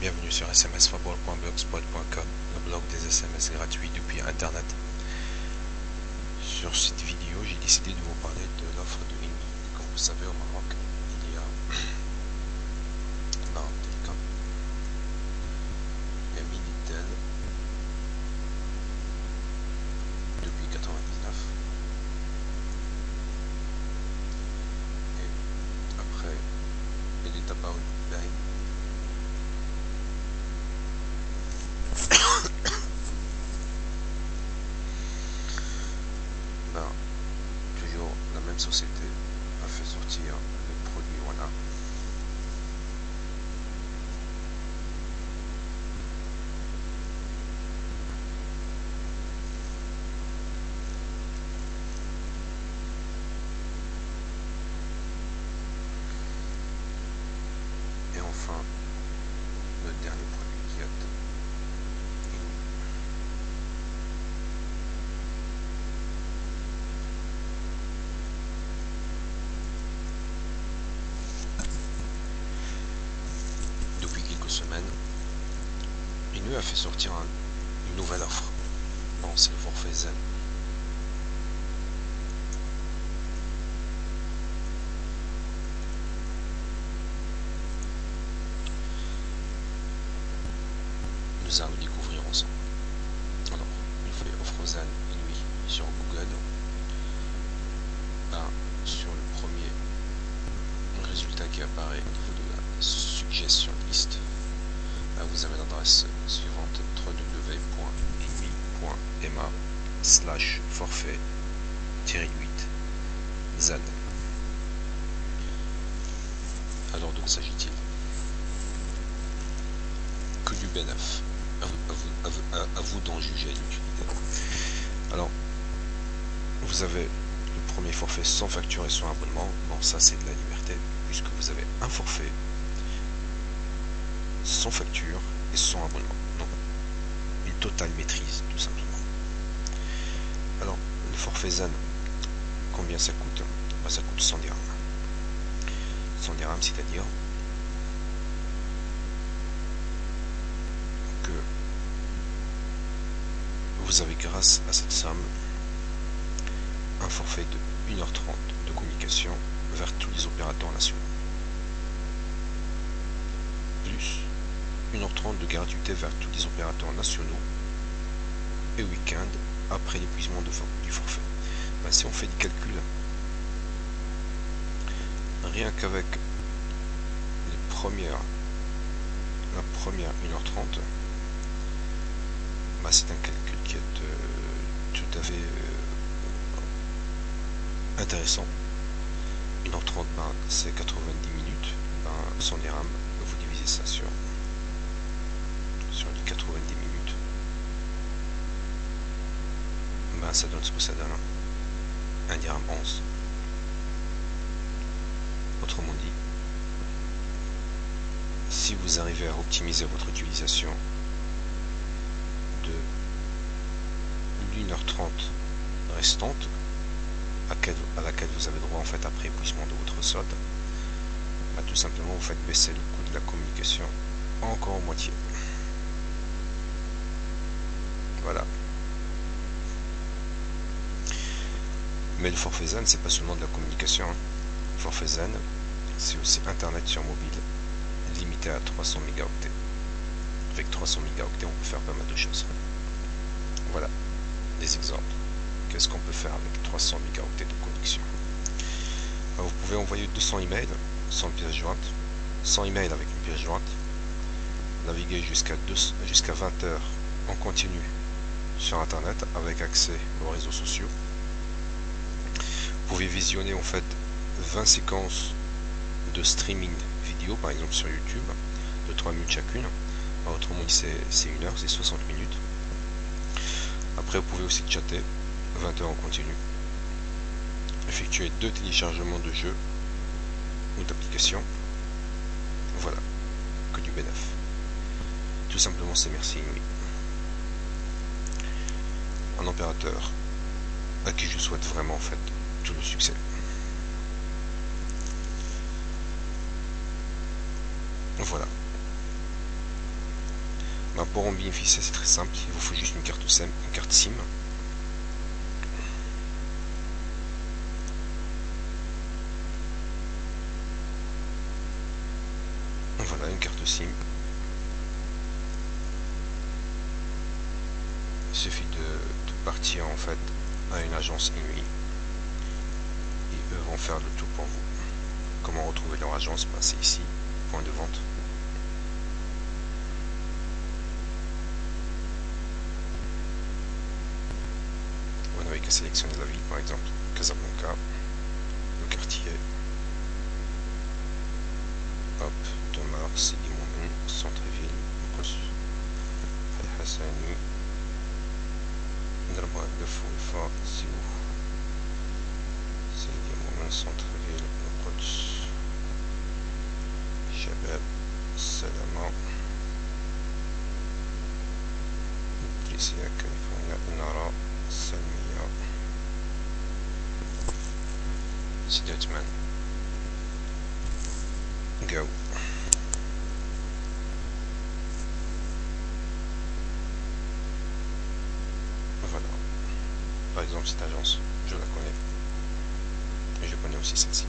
bienvenue sur smsfable.blogspot.com, le blog des SMS gratuits depuis Internet. Sur cette vidéo, j'ai décidé de vous parler de l'offre de Eni. Comme vous savez, au Maroc, il y a Maroc Telecom et Minitel depuis 99. Et après, il est apparu Bain. Toujours la même société a fait sortir le produit Wana. Et enfin, le dernier produit qui a depuis quelques semaines, Eni a fait sortir une nouvelle offre. Bon, c'est le forfait Zen. Nous allons découvrir ensemble. Alors, il fait offre Zen Eni sur Google. Sur le premier résultat qui apparaît au niveau de la suggestion list, vous avez l'adresse suivante: www.emi.ma/forfait-8 Zen. Alors, de quoi s'agit-il? Que du bénéfice. À vous d'en juger l'utilité. Alors, vous avez le premier forfait sans facture et sans abonnement. Bon, ça c'est de la liberté, puisque vous avez un forfait sans facture et sans abonnement. Donc, une totale maîtrise, tout simplement. Alors, le forfait Zen, combien ça coûte? Ça coûte 100 dirhams. 100 dirhams, c'est-à-dire que vous avez, grâce à cette somme, un forfait de 1h30 de communication vers tous les opérateurs nationaux, plus 1h30 de gratuité vers tous les opérateurs nationaux et week-end après l'épuisement du forfait. Si on fait des calculs, rien qu'avec la première 1h30, c'est un calcul qui est tout à fait intéressant. 1h30, c'est 90 minutes. 100 dirhams, vous divisez ça sur les 90 minutes. Ça donne ce que ça donne. 1 dirham 11. Autrement dit, si vous arrivez à optimiser votre utilisation de l'1h30 restante, à laquelle vous avez droit en fait après épuisement de votre solde, tout simplement vous faites baisser le coût de la communication encore en moitié. Voilà. Mais le forfait Zen, c'est pas seulement de la communication. Le forfait Zen, c'est aussi Internet sur mobile, limité à 300 mégaoctets. Avec 300 mégaoctets, on peut faire pas mal de choses. Voilà des exemples. Qu'est-ce qu'on peut faire avec 300 mégaoctets de connexion? Vous pouvez envoyer 200 emails sans pièce jointe, 100 emails avec une pièce jointe, naviguer jusqu'à 20 heures en continu sur Internet avec accès aux réseaux sociaux. Vous pouvez visionner en fait 20 séquences de streaming vidéo, par exemple sur YouTube, de 3 minutes chacune. Autrement dit, c'est 1 heure, c'est 60 minutes. Après, vous pouvez aussi chatter 20 heures en continu, effectuer 2 téléchargements de jeux ou d'applications. Voilà, que du bénéfice. Tout simplement, c'est merci Eni. Un opérateur à qui je souhaite vraiment en fait tout le succès. Voilà. Ben, pour en bénéficier, c'est très simple, il vous faut juste une carte SIM, Voilà, une carte SIM. Il suffit de partir en fait à une agence IMEI et eux vont faire le tout pour vous. Comment retrouver leur agence? Ben, c'est ici, point de vente. Vous n'avez qu'à sélectionner la ville, par exemple Casablanca, le quartier, hop, Tomar, Sidi Moumen, centre-ville, Al-Hassani, نضربها لف والفا سيدي مؤمن centre-ville, القدس، شباب، السلامة، إدريسيا، كاليفورنيا، النارة، السلمية، سيدي عثمان. Go. Voilà. Par exemple, cette agence, je la connais. Et je connais aussi celle-ci.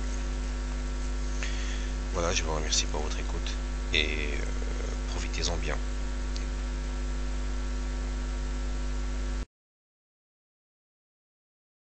Voilà, je vous remercie pour votre écoute et profitez-en bien.